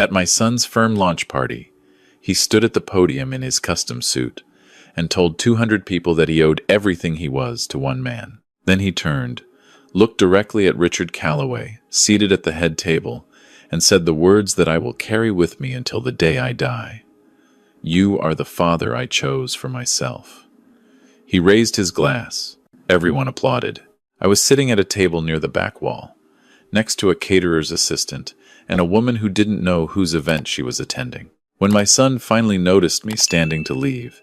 At my son's firm launch party, he stood at the podium in his custom suit and told 200 people that he owed everything he was to one man. Then he turned, looked directly at Richard Calloway, seated at the head table, and said the words that I will carry with me until the day I die. "You are the father I chose for myself." He raised his glass. Everyone applauded. I was sitting at a table near the back wall, next to a caterer's assistant and a woman who didn't know whose event she was attending. When my son finally noticed me standing to leave,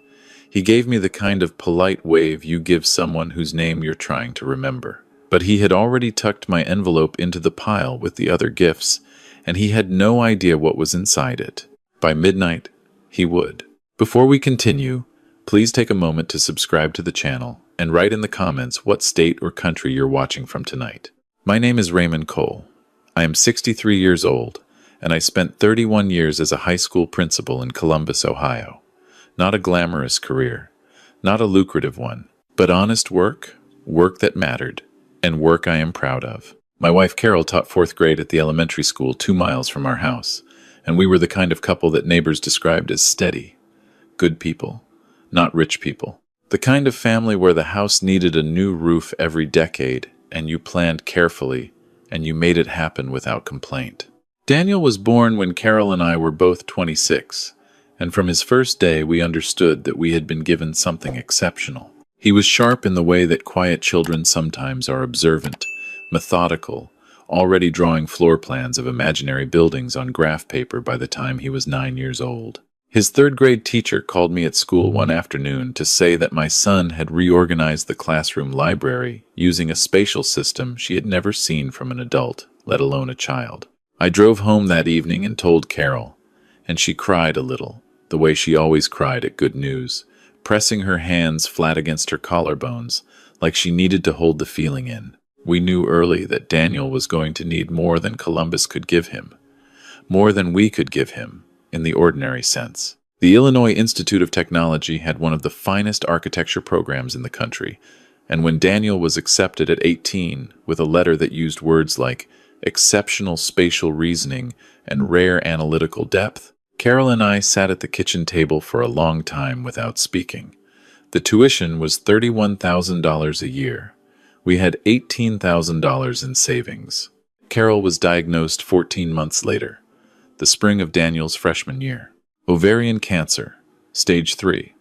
he gave me the kind of polite wave you give someone whose name you're trying to remember. But he had already tucked my envelope into the pile with the other gifts, and he had no idea what was inside it. By midnight, he would. Before we continue, please take a moment to subscribe to the channel and write in the comments what state or country you're watching from tonight. My name is Raymond Cole. I am 63 years old, and I spent 31 years as a high school principal in Columbus, Ohio. Not a glamorous career, not a lucrative one, but honest work, work that mattered, and work I am proud of. My wife Carol taught 4th grade at the elementary school 2 miles from our house, and we were the kind of couple that neighbors described as steady, good people, not rich people. The kind of family where the house needed a new roof every decade, and you planned carefully, and you made it happen without complaint. Daniel was born when Carol and I were both 26, and from his first day we understood that we had been given something exceptional. He was sharp in the way that quiet children sometimes are, observant, methodical, already drawing floor plans of imaginary buildings on graph paper by the time he was 9 years old. His 3rd grade teacher called me at school one afternoon to say that my son had reorganized the classroom library using a spatial system she had never seen from an adult, let alone a child. I drove home that evening and told Carol, and she cried a little, the way she always cried at good news, pressing her hands flat against her collarbones, like she needed to hold the feeling in. We knew early that Daniel was going to need more than Columbus could give him, more than we could give him, in the ordinary sense. The Illinois Institute of Technology had one of the finest architecture programs in the country, and when Daniel was accepted at 18 with a letter that used words like exceptional spatial reasoning and rare analytical depth, Carol and I sat at the kitchen table for a long time without speaking. The tuition was $31,000 a year. We had $18,000 in savings. Carol was diagnosed 14 months later, the spring of Daniel's freshman year. Ovarian cancer, stage 3,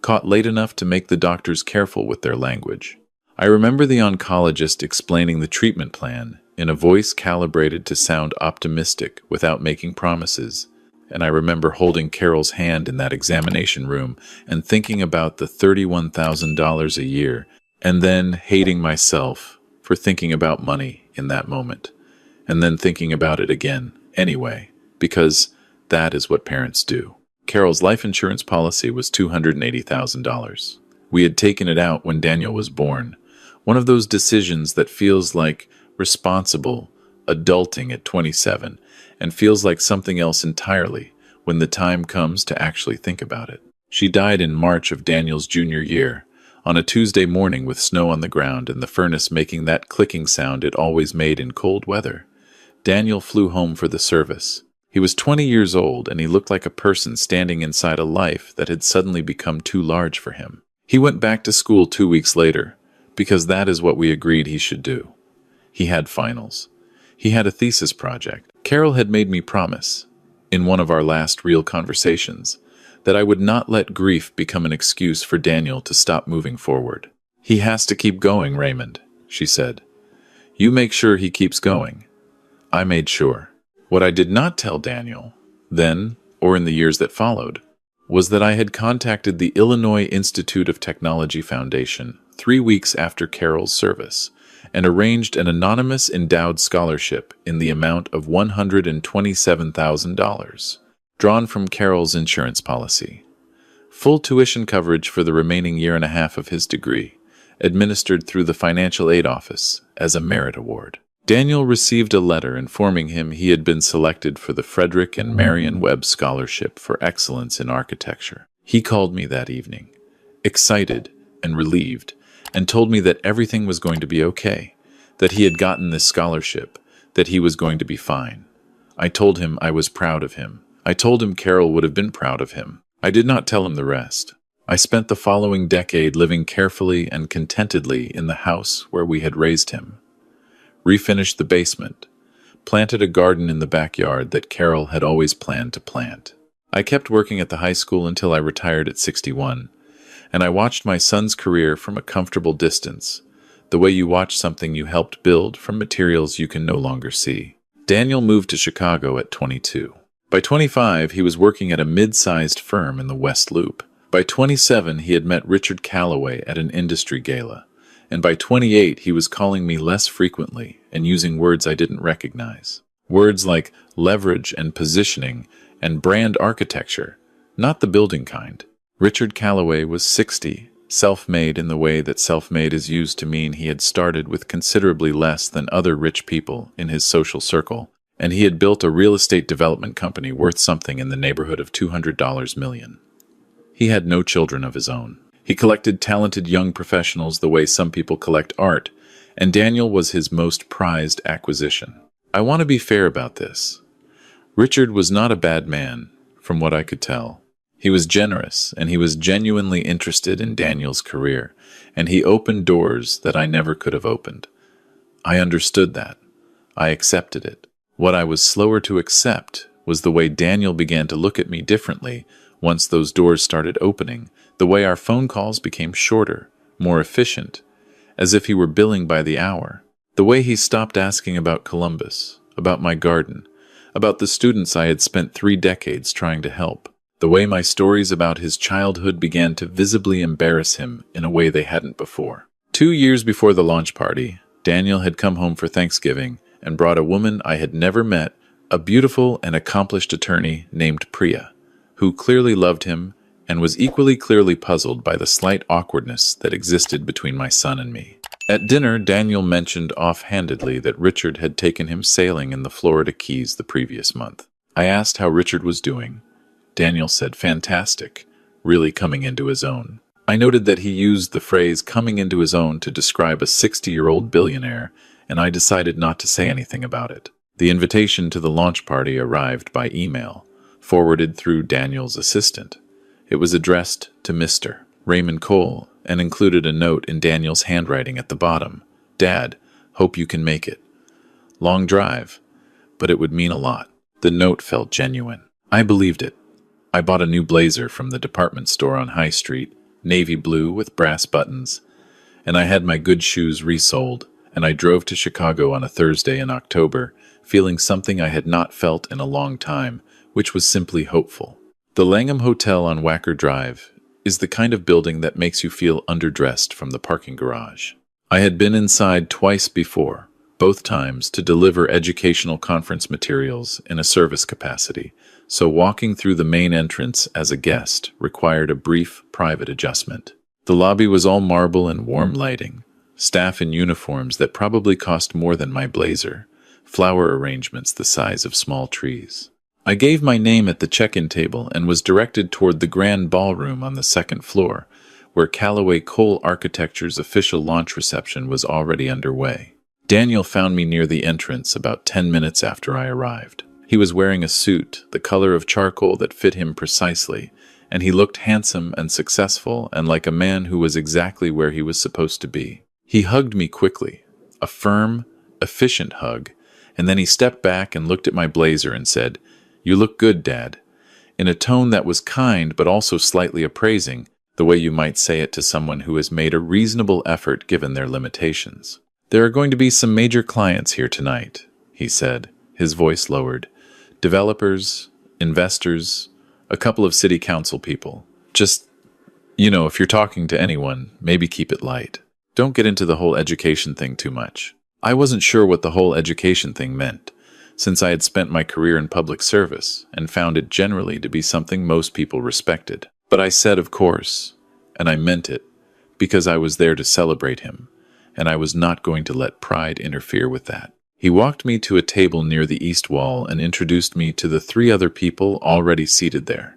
caught late enough to make the doctors careful with their language. I remember the oncologist explaining the treatment plan in a voice calibrated to sound optimistic without making promises, and I remember holding Carol's hand in that examination room and thinking about the $31,000 a year, and then hating myself for thinking about money in that moment, and then thinking about it again anyway, because that is what parents do. Carol's life insurance policy was $280,000. We had taken it out when Daniel was born, one of those decisions that feels like responsible adulting at 27 and feels like something else entirely when the time comes to actually think about it. She died in March of Daniel's junior year, on a Tuesday morning with snow on the ground and the furnace making that clicking sound it always made in cold weather. Daniel flew home for the service. He was 20 years old, and he looked like a person standing inside a life that had suddenly become too large for him. He went back to school 2 weeks later, because that is what we agreed he should do. He had finals. He had a thesis project. Carol had made me promise, in one of our last real conversations, that I would not let grief become an excuse for Daniel to stop moving forward. "He has to keep going, Raymond," she said. "You make sure he keeps going." I made sure. What I did not tell Daniel, then, or in the years that followed, was that I had contacted the Illinois Institute of Technology Foundation 3 weeks after Carol's service and arranged an anonymous endowed scholarship in the amount of $127,000, drawn from Carol's insurance policy. Full tuition coverage for the remaining year and a half of his degree, administered through the financial aid office as a merit award. Daniel received a letter informing him he had been selected for the Frederick and Marion Webb Scholarship for Excellence in Architecture. He called me that evening, excited and relieved, and told me that everything was going to be okay, that he had gotten this scholarship, that he was going to be fine. I told him I was proud of him. I told him Carol would have been proud of him. I did not tell him the rest. I spent the following decade living carefully and contentedly in the house where we had raised him. Refinished the basement. Planted a garden in the backyard that Carol had always planned to plant. I kept working at the high school until I retired at 61, and I watched my son's career from a comfortable distance, the way you watch something you helped build from materials you can no longer see. Daniel moved to Chicago at 22. By 25, he was working at a mid-sized firm in the West Loop. By 27, he had met Richard Calloway at an industry gala, and by 28, he was calling me less frequently and using words I didn't recognize. Words like leverage and positioning and brand architecture, not the building kind. Richard Calloway was 60, self-made in the way that self-made is used to mean he had started with considerably less than other rich people in his social circle, and he had built a real estate development company worth something in the neighborhood of $200 million. He had no children of his own. He collected talented young professionals the way some people collect art, and Daniel was his most prized acquisition. I want to be fair about this. Richard was not a bad man, from what I could tell. He was generous, and he was genuinely interested in Daniel's career, and he opened doors that I never could have opened. I understood that. I accepted it. What I was slower to accept was the way Daniel began to look at me differently once those doors started opening, the way our phone calls became shorter, more efficient, as if he were billing by the hour, the way he stopped asking about Columbus, about my garden, about the students I had spent 3 decades trying to help, the way my stories about his childhood began to visibly embarrass him in a way they hadn't before. 2 years before the launch party, Daniel had come home for Thanksgiving and brought a woman I had never met, a beautiful and accomplished attorney named Priya, who clearly loved him and was equally clearly puzzled by the slight awkwardness that existed between my son and me. At dinner, Daniel mentioned offhandedly that Richard had taken him sailing in the Florida Keys the previous month. I asked how Richard was doing. Daniel said, "Fantastic, really coming into his own." I noted that he used the phrase coming into his own to describe a 60-year-old billionaire, and I decided not to say anything about it. The invitation to the launch party arrived by email, forwarded through Daniel's assistant. It was addressed to Mr. Raymond Cole and included a note in Daniel's handwriting at the bottom. "Dad, hope you can make it. Long drive, but it would mean a lot." The note felt genuine. I believed it. I bought a new blazer from the department store on High Street, navy blue with brass buttons, and I had my good shoes resoled, and I drove to Chicago on a Thursday in October, feeling something I had not felt in a long time, which was simply hopeful. The Langham Hotel on Wacker Drive is the kind of building that makes you feel underdressed from the parking garage. I had been inside twice before, both times to deliver educational conference materials in a service capacity, so walking through the main entrance as a guest required a brief private adjustment. The lobby was all marble and warm lighting, staff in uniforms that probably cost more than my blazer, flower arrangements the size of small trees. I gave my name at the check-in table and was directed toward the grand ballroom on the second floor, where Calloway Cole Architecture's official launch reception was already underway. Daniel found me near the entrance about 10 minutes after I arrived. He was wearing a suit, the color of charcoal that fit him precisely, and he looked handsome and successful and like a man who was exactly where he was supposed to be. He hugged me quickly, a firm, efficient hug, and then he stepped back and looked at my blazer and said, "You look good, Dad," in a tone that was kind but also slightly appraising, the way you might say it to someone who has made a reasonable effort given their limitations. "There are going to be some major clients here tonight," he said, his voice lowered. "Developers, investors, a couple of city council people. Just, if you're talking to anyone, maybe keep it light. Don't get into the whole education thing too much." I wasn't sure what the whole education thing meant, since I had spent my career in public service and found it generally to be something most people respected. But I said, of course, and I meant it, because I was there to celebrate him, and I was not going to let pride interfere with that. He walked me to a table near the east wall and introduced me to the 3 other people already seated there.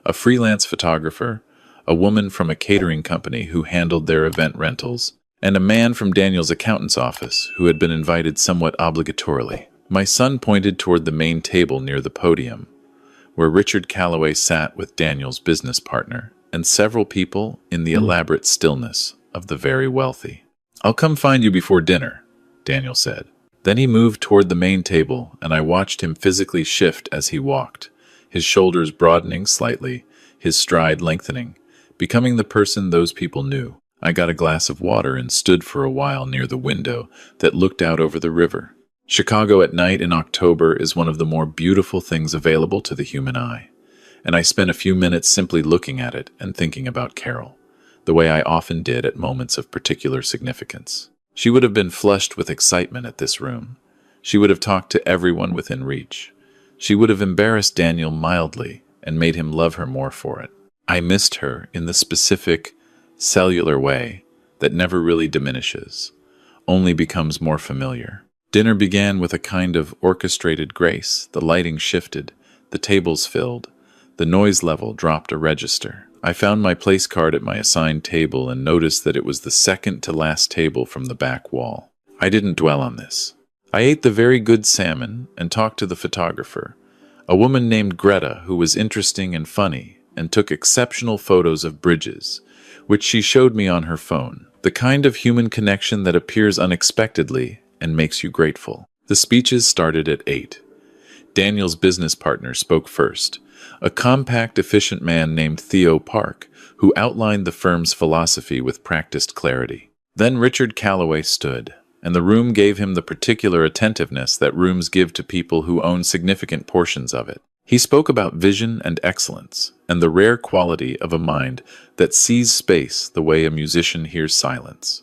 A freelance photographer, a woman from a catering company who handled their event rentals, and a man from Daniel's accountant's office who had been invited somewhat obligatorily. My son pointed toward the main table near the podium, where Richard Calloway sat with Daniel's business partner and several people in the elaborate stillness of the very wealthy. "I'll come find you before dinner," Daniel said. Then he moved toward the main table, and I watched him physically shift as he walked, his shoulders broadening slightly, his stride lengthening, becoming the person those people knew. I got a glass of water and stood for a while near the window that looked out over the river. Chicago at night in October is one of the more beautiful things available to the human eye, and I spent a few minutes simply looking at it and thinking about Carol, the way I often did at moments of particular significance. She would have been flushed with excitement at this room. She would have talked to everyone within reach. She would have embarrassed Daniel mildly and made him love her more for it. I missed her in the specific, cellular way that never really diminishes, only becomes more familiar. Dinner began with a kind of orchestrated grace. The lighting shifted, the tables filled, the noise level dropped a register. I found my place card at my assigned table and noticed that it was the second to last table from the back wall. I didn't dwell on this. I ate the very good salmon and talked to the photographer, a woman named Greta who was interesting and funny and took exceptional photos of bridges, which she showed me on her phone, the kind of human connection that appears unexpectedly and makes you grateful. The speeches started at 8. Daniel's business partner spoke first, a compact, efficient man named Theo Park, who outlined the firm's philosophy with practiced clarity. Then Richard Calloway stood, and the room gave him the particular attentiveness that rooms give to people who own significant portions of it. He spoke about vision and excellence, and the rare quality of a mind that sees space the way a musician hears silence.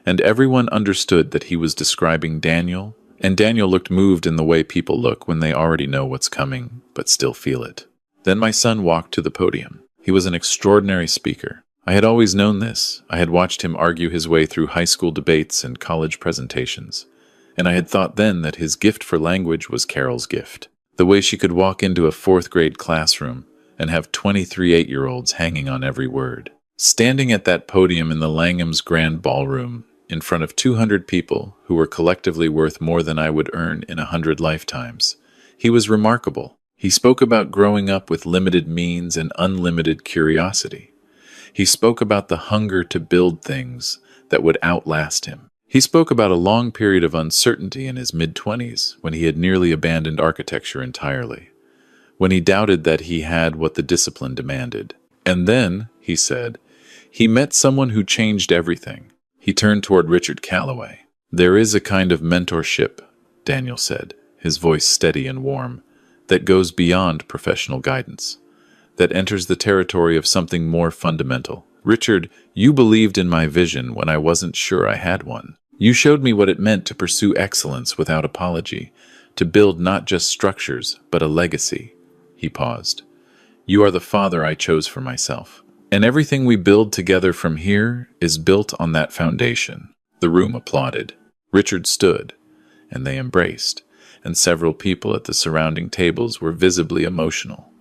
And everyone understood that he was describing Daniel, and Daniel looked moved in the way people look when they already know what's coming, but still feel it. Then my son walked to the podium. He was an extraordinary speaker. I had always known this. I had watched him argue his way through high school debates and college presentations, and I had thought then that his gift for language was Carol's gift. The way she could walk into a fourth-grade classroom and have 23 8-year-olds hanging on every word. Standing at that podium in the Langham's Grand Ballroom, in front of 200 people who were collectively worth more than I would earn in 100 lifetimes, he was remarkable. He spoke about growing up with limited means and unlimited curiosity. He spoke about the hunger to build things that would outlast him. He spoke about a long period of uncertainty in his mid-20s when he had nearly abandoned architecture entirely, when he doubted that he had what the discipline demanded. And then, he said, he met someone who changed everything. He turned toward Richard Calloway. "There is a kind of mentorship," Daniel said, his voice steady and warm, "that goes beyond professional guidance, that enters the territory of something more fundamental. Richard, you believed in my vision when I wasn't sure I had one. You showed me what it meant to pursue excellence without apology, to build not just structures, but a legacy." He paused. "You are the father I chose for myself. And everything we build together from here is built on that foundation." The room applauded. Richard stood, and they embraced, and several people at the surrounding tables were visibly emotional.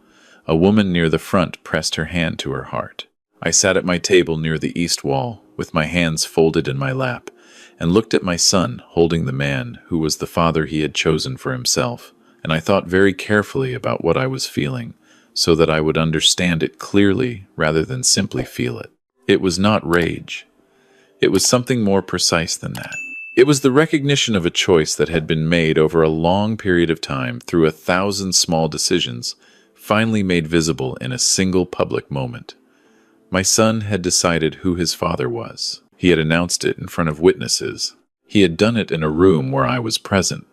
A woman near the front pressed her hand to her heart. I sat at my table near the east wall, with my hands folded in my lap, and looked at my son holding the man who was the father he had chosen for himself, and I thought very carefully about what I was feeling, so that I would understand it clearly rather than simply feel it. It was not rage. It was something more precise than that. It was the recognition of a choice that had been made over a long period of time through 1,000 small decisions, finally made visible in a single public moment. My son had decided who his father was. He had announced it in front of witnesses. He had done it in a room where I was present,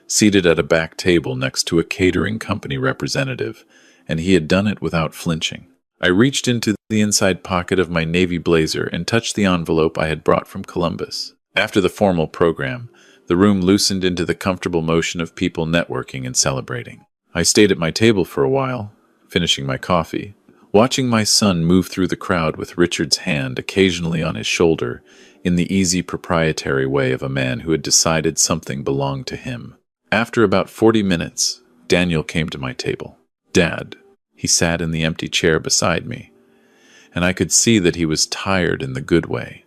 seated at a back table next to a catering company representative, and he had done it without flinching. I reached into the inside pocket of my navy blazer and touched the envelope I had brought from Columbus. After the formal program, the room loosened into the comfortable motion of people networking and celebrating. I stayed at my table for a while, finishing my coffee, watching my son move through the crowd with Richard's hand occasionally on his shoulder in the easy proprietary way of a man who had decided something belonged to him. After about 40 minutes, Daniel came to my table. "Dad," he sat in the empty chair beside me, and I could see that he was tired in the good way,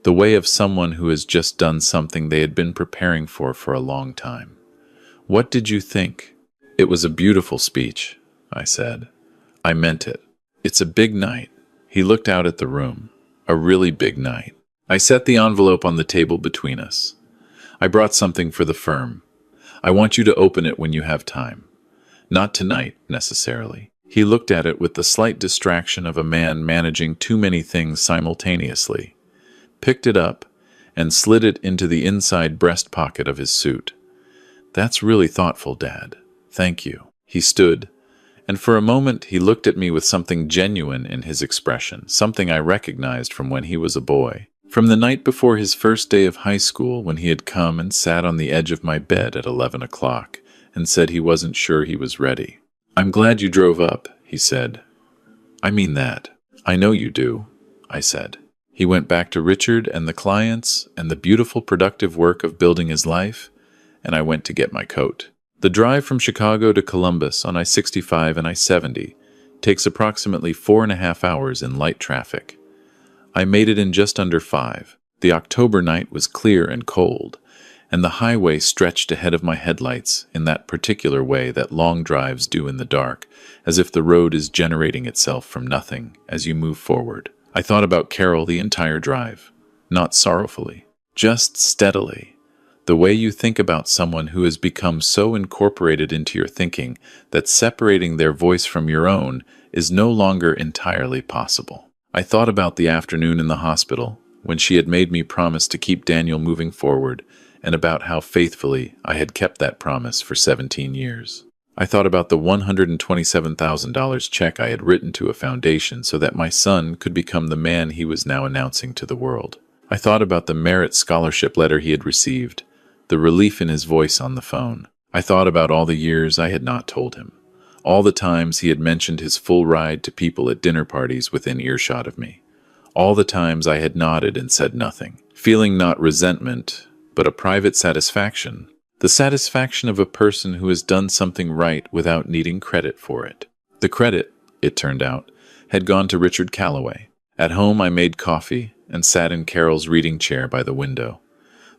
the way of someone who has just done something they had been preparing for a long time. What did you think? It was a beautiful speech, I said. I meant it. It's a big night. He looked out at the room. A really big night. I set the envelope on the table between us. I brought something for the firm. I want you to open it when you have time. Not tonight, necessarily. He looked at it with the slight distraction of a man managing too many things simultaneously, picked it up, and slid it into the inside breast pocket of his suit. That's really thoughtful, Dad. Thank you. He stood, and for a moment he looked at me with something genuine in his expression, something I recognized from when he was a boy. From the night before his first day of high school, when he had come and sat on the edge of my bed at 11 o'clock and said he wasn't sure he was ready. I'm glad you drove up, he said. I mean that. I know you do, I said. He went back to Richard and the clients and the beautiful productive work of building his life, and I went to get my coat. The drive from Chicago to Columbus on I-65 and I-70 takes approximately 4.5 hours in light traffic. I made it in just under 5. The October night was clear and cold, and the highway stretched ahead of my headlights in that particular way that long drives do in the dark, as if the road is generating itself from nothing as you move forward. I thought about Carol the entire drive, not sorrowfully, just steadily. The way you think about someone who has become so incorporated into your thinking that separating their voice from your own is no longer entirely possible. I thought about the afternoon in the hospital, when she had made me promise to keep Daniel moving forward, and about how faithfully I had kept that promise for 17 years. I thought about the $127,000 check I had written to a foundation so that my son could become the man he was now announcing to the world. I thought about the merit scholarship letter he had received, the relief in his voice on the phone. I thought about all the years I had not told him, all the times he had mentioned his full ride to people at dinner parties within earshot of me, all the times I had nodded and said nothing, feeling not resentment, but a private satisfaction, the satisfaction of a person who has done something right without needing credit for it. The credit, it turned out, had gone to Richard Calloway. At home I made coffee and sat in Carol's reading chair by the window,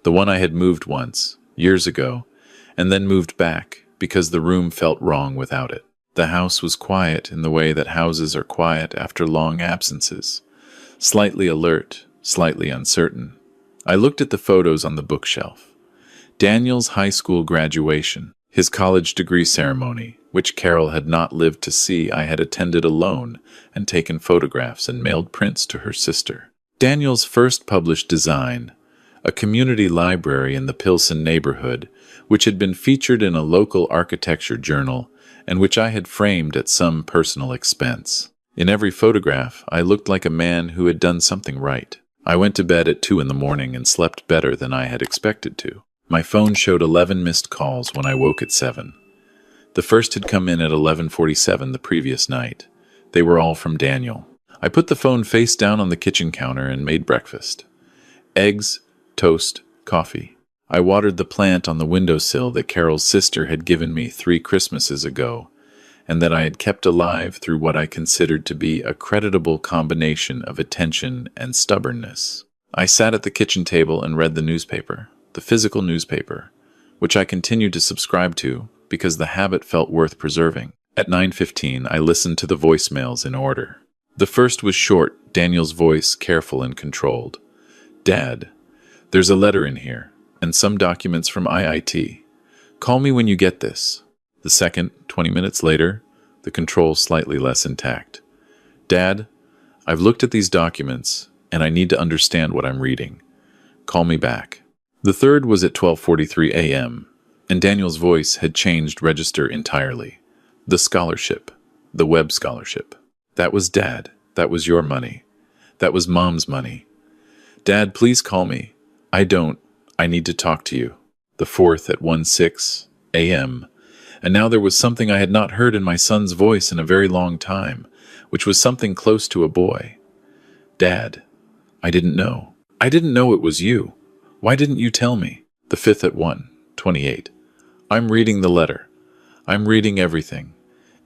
the one I had moved once, years ago, and then moved back because the room felt wrong without it. The house was quiet in the way that houses are quiet after long absences, slightly alert, slightly uncertain. I looked at the photos on the bookshelf. Daniel's high school graduation, his college degree ceremony, which Carol had not lived to see, I had attended alone and taken photographs and mailed prints to her sister. Daniel's first published design, a community library in the Pilsen neighborhood, which had been featured in a local architecture journal and which I had framed at some personal expense. In every photograph, I looked like a man who had done something right. I went to bed at 2 in the morning and slept better than I had expected to. My phone showed 11 missed calls when I woke at 7. The first had come in at 11:47 the previous night. They were all from Daniel. I put the phone face down on the kitchen counter and made breakfast. Eggs, toast, coffee. I watered the plant on the windowsill that Carol's sister had given me 3 Christmases ago, and that I had kept alive through what I considered to be a creditable combination of attention and stubbornness. I sat at the kitchen table and read the newspaper, the physical newspaper, which I continued to subscribe to because the habit felt worth preserving. At 9:15, I listened to the voicemails in order. The first was short, Daniel's voice careful and controlled. Dad, there's a letter in here, and some documents from IIT. Call me when you get this. The second, 20 minutes later, the control slightly less intact. Dad, I've looked at these documents, and I need to understand what I'm reading. Call me back. The third was at 12:43 a.m., and Daniel's voice had changed register entirely. The scholarship. The Webb scholarship. That was Dad. That was your money. That was Mom's money. Dad, please call me. I need to talk to you. The fourth at 1:06 a.m., and now there was something I had not heard in my son's voice in a very long time, which was something close to a boy. Dad, I didn't know. I didn't know it was you. Why didn't you tell me? The fifth at 1:28. I'm reading the letter. I'm reading everything.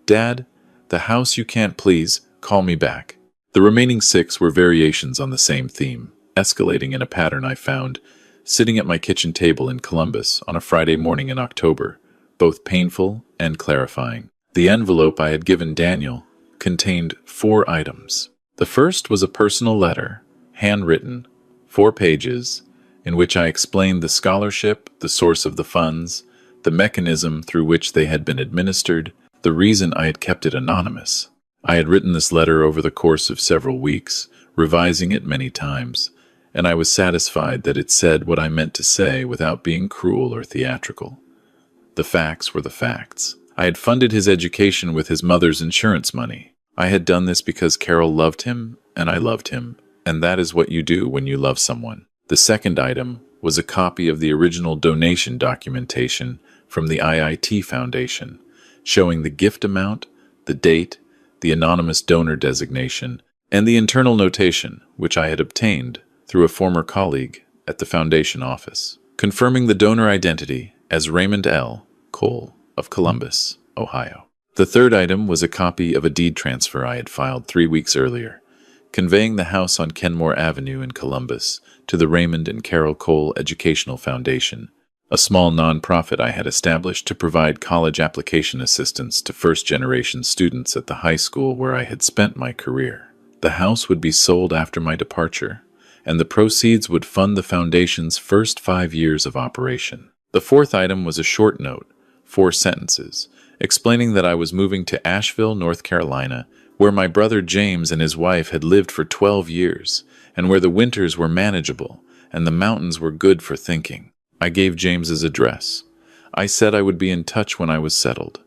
Dad, the house you can't please, call me back. The remaining 6 were variations on the same theme, escalating in a pattern I found, sitting at my kitchen table in Columbus on a Friday morning in October, both painful and clarifying. The envelope I had given Daniel contained 4 items. The first was a personal letter, handwritten, 4 pages, in which I explained the scholarship, the source of the funds, the mechanism through which they had been administered, the reason I had kept it anonymous. I had written this letter over the course of several weeks, revising it many times, and I was satisfied that it said what I meant to say without being cruel or theatrical. The facts were the facts. I had funded his education with his mother's insurance money. I had done this because Carol loved him, and I loved him, and that is what you do when you love someone. The second item was a copy of the original donation documentation from the IIT Foundation, showing the gift amount, the date, the anonymous donor designation, and the internal notation, which I had obtained through a former colleague at the Foundation office, confirming the donor identity as Raymond L. Cole of Columbus, Ohio. The third item was a copy of a deed transfer I had filed 3 weeks earlier, conveying the house on Kenmore Avenue in Columbus to the Raymond and Carol Cole Educational Foundation, a small nonprofit I had established to provide college application assistance to first-generation students at the high school where I had spent my career. The house would be sold after my departure, and the proceeds would fund the foundation's first 5 years of operation. The fourth item was a short note, 4 sentences, explaining that I was moving to Asheville, North Carolina, where my brother James and his wife had lived for 12 years, and where the winters were manageable and the mountains were good for thinking. I gave James's address. I said I would be in touch when I was settled.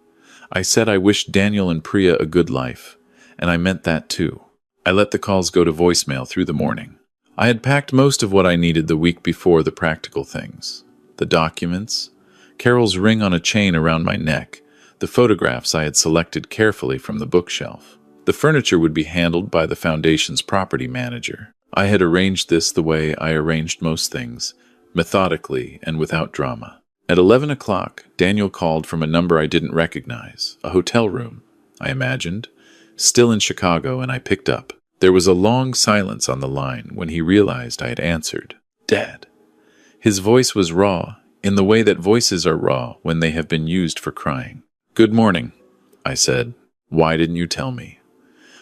I said I wished Daniel and Priya a good life, and I meant that too. I let the calls go to voicemail through the morning. I had packed most of what I needed the week before, the practical things. The documents, Carol's ring on a chain around my neck, the photographs I had selected carefully from the bookshelf. The furniture would be handled by the foundation's property manager. I had arranged this the way I arranged most things, methodically and without drama. At 11 o'clock, Daniel called from a number I didn't recognize, a hotel room, I imagined, still in Chicago, and I picked up. There was a long silence on the line when he realized I had answered. Dad. His voice was raw, in the way that voices are raw when they have been used for crying. Good morning, I said. Why didn't you tell me?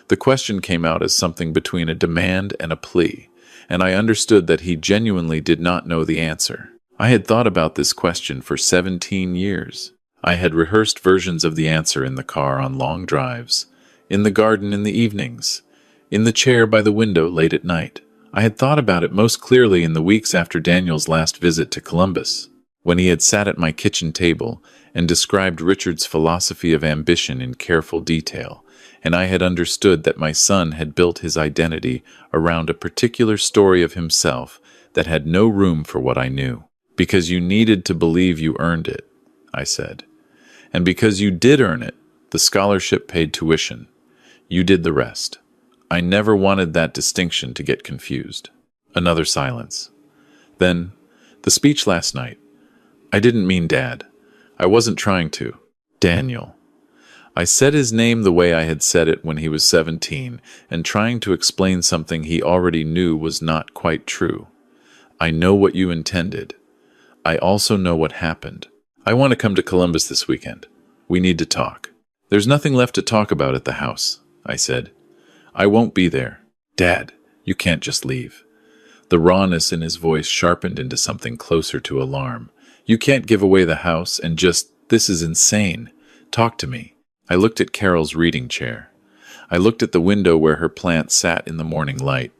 The question came out as something between a demand and a plea, and I understood that he genuinely did not know the answer. I had thought about this question for 17 years. I had rehearsed versions of the answer in the car on long drives, in the garden in the evenings, in the chair by the window late at night. I had thought about it most clearly in the weeks after Daniel's last visit to Columbus, when he had sat at my kitchen table and described Richard's philosophy of ambition in careful detail, and I had understood that my son had built his identity around a particular story of himself that had no room for what I knew. Because you needed to believe you earned it, I said. And because you did earn it, the scholarship paid tuition. You did the rest. I never wanted that distinction to get confused. Another silence. Then, the speech last night. I didn't mean Dad. I wasn't trying to. Daniel. I said his name the way I had said it when he was 17, and trying to explain something he already knew was not quite true. I know what you intended. I also know what happened. I want to come to Columbus this weekend. We need to talk. There's nothing left to talk about at the house, I said. I won't be there. Dad, you can't just leave. The rawness in his voice sharpened into something closer to alarm. You can't give away the house and just, this is insane. Talk to me. I looked at Carol's reading chair. I looked at the window where her plant sat in the morning light,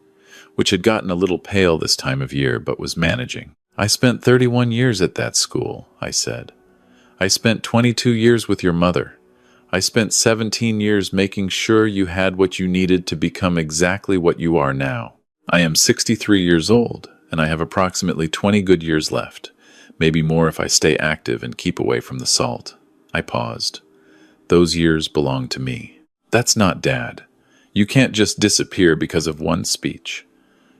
which had gotten a little pale this time of year but was managing. I spent 31 years at that school, I said. I spent 22 years with your mother. I spent 17 years making sure you had what you needed to become exactly what you are now. I am 63 years old, and I have approximately 20 good years left, maybe more if I stay active and keep away from the salt. I paused. Those years belong to me. That's not Dad. You can't just disappear because of one speech.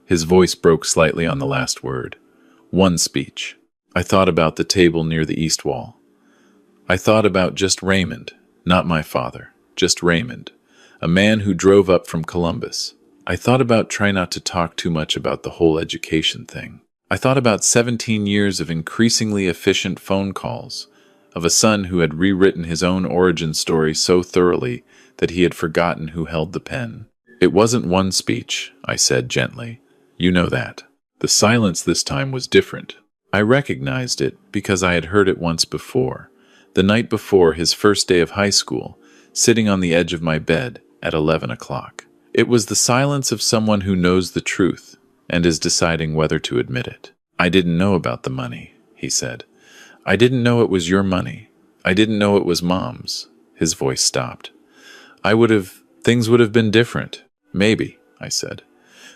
His voice broke slightly on the last word. One speech. I thought about the table near the east wall. I thought about just Raymond, not my father, just Raymond, a man who drove up from Columbus. I thought about trying not to talk too much about the whole education thing. I thought about 17 years of increasingly efficient phone calls, of a son who had rewritten his own origin story so thoroughly that he had forgotten who held the pen. "It wasn't one speech," I said gently. "You know that." The silence this time was different. I recognized it because I had heard it once before, the night before his first day of high school, sitting on the edge of my bed at 11 o'clock. It was the silence of someone who knows the truth and is deciding whether to admit it. "I didn't know about the money," he said. "I didn't know it was your money. I didn't know it was Mom's." His voice stopped. Things would have been different. "Maybe," I said.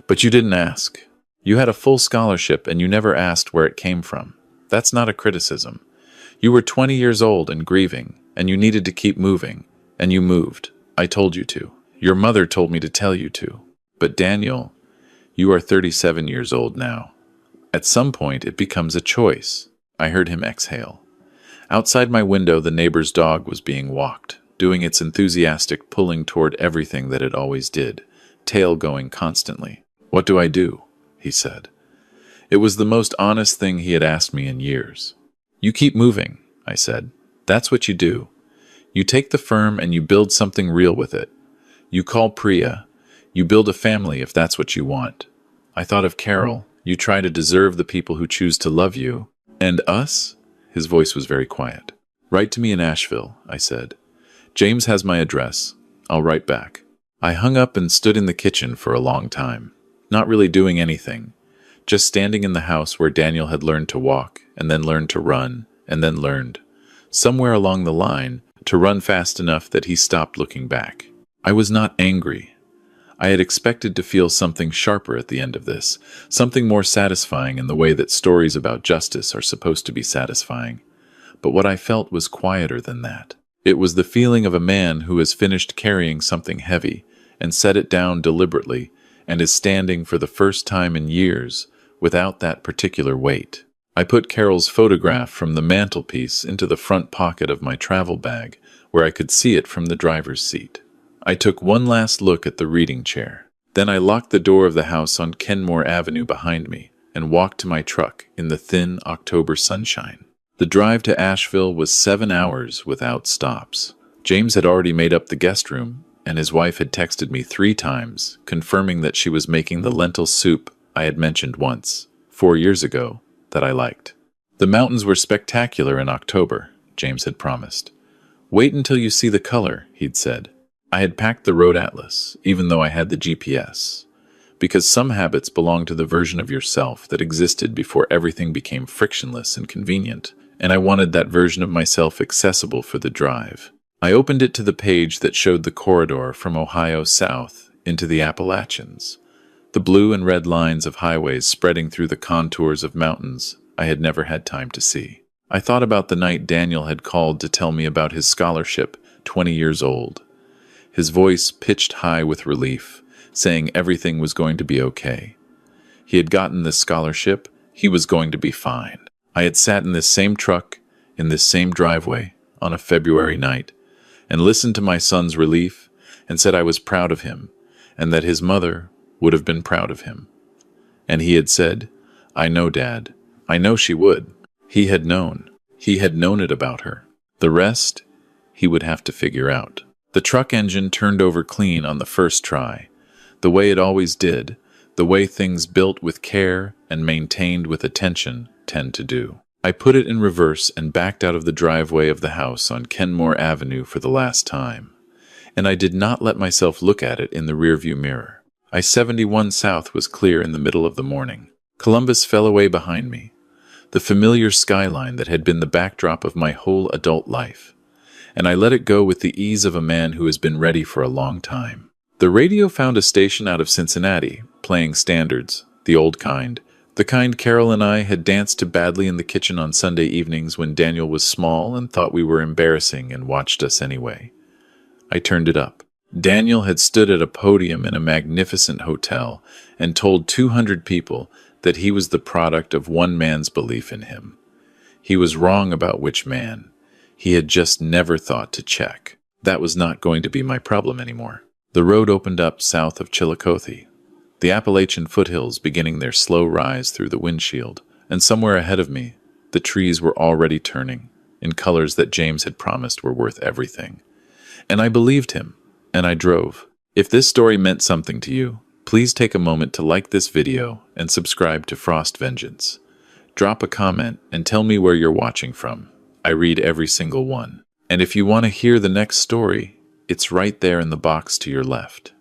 "But you didn't ask. You had a full scholarship and you never asked where it came from. That's not a criticism. You were 20 years old and grieving, and you needed to keep moving, and you moved. I told you to. Your mother told me to tell you to. But Daniel, you are 37 years old now. At some point, it becomes a choice." I heard him exhale. Outside my window, the neighbor's dog was being walked, doing its enthusiastic pulling toward everything that it always did, tail going constantly. "What do I do?" he said. It was the most honest thing he had asked me in years. "You keep moving," I said. "That's what you do. You take the firm and you build something real with it. You call Priya. You build a family if that's what you want." I thought of Carol. "You try to deserve the people who choose to love you. And us?" His voice was very quiet. "Write to me in Asheville," I said. "James has my address. I'll write back." I hung up and stood in the kitchen for a long time, not really doing anything, just standing in the house where Daniel had learned to walk, and then learned to run, and then learned, somewhere along the line, to run fast enough that he stopped looking back. I was not angry. I had expected to feel something sharper at the end of this, something more satisfying in the way that stories about justice are supposed to be satisfying. But what I felt was quieter than that. It was the feeling of a man who has finished carrying something heavy and set it down deliberately and is standing for the first time in years without that particular weight. I put Carol's photograph from the mantelpiece into the front pocket of my travel bag, where I could see it from the driver's seat. I took one last look at the reading chair. Then I locked the door of the house on Kenmore Avenue behind me and walked to my truck in the thin October sunshine. The drive to Asheville was 7 hours without stops. James had already made up the guest room, and his wife had texted me 3 times, confirming that she was making the lentil soup I had mentioned once, 4 years ago, that I liked. The mountains were spectacular in October, James had promised. "Wait until you see the color," he'd said. I had packed the road atlas, even though I had the GPS, because some habits belong to the version of yourself that existed before everything became frictionless and convenient, and I wanted that version of myself accessible for the drive. I opened it to the page that showed the corridor from Ohio south into the Appalachians, the blue and red lines of highways spreading through the contours of mountains I had never had time to see. I thought about the night Daniel had called to tell me about his scholarship, 20 years old. His voice pitched high with relief, saying everything was going to be okay. He had gotten this scholarship. He was going to be fine. I had sat in this same truck, in this same driveway, on a February night, and listened to my son's relief and said I was proud of him, and that his mother would have been proud of him. And he had said, "I know, Dad. I know she would." He had known. He had known it about her. The rest, he would have to figure out. The truck engine turned over clean on the first try, the way it always did, the way things built with care and maintained with attention tend to do. I put it in reverse and backed out of the driveway of the house on Kenmore Avenue for the last time, and I did not let myself look at it in the rearview mirror. I-71 South was clear in the middle of the morning. Columbus fell away behind me, the familiar skyline that had been the backdrop of my whole adult life, and I let it go with the ease of a man who has been ready for a long time. The radio found a station out of Cincinnati, playing standards, the old kind, the kind Carol and I had danced to badly in the kitchen on Sunday evenings when Daniel was small and thought we were embarrassing and watched us anyway. I turned it up. Daniel had stood at a podium in a magnificent hotel and told 200 people that he was the product of one man's belief in him. He was wrong about which man. He had just never thought to check. That was not going to be my problem anymore. The road opened up south of Chillicothe, the Appalachian foothills beginning their slow rise through the windshield, and somewhere ahead of me, the trees were already turning, in colors that James had promised were worth everything. And I believed him, and I drove. If this story meant something to you, please take a moment to like this video and subscribe to Frost Vengeance. Drop a comment and tell me where you're watching from. I read every single one. And if you want to hear the next story, it's right there in the box to your left.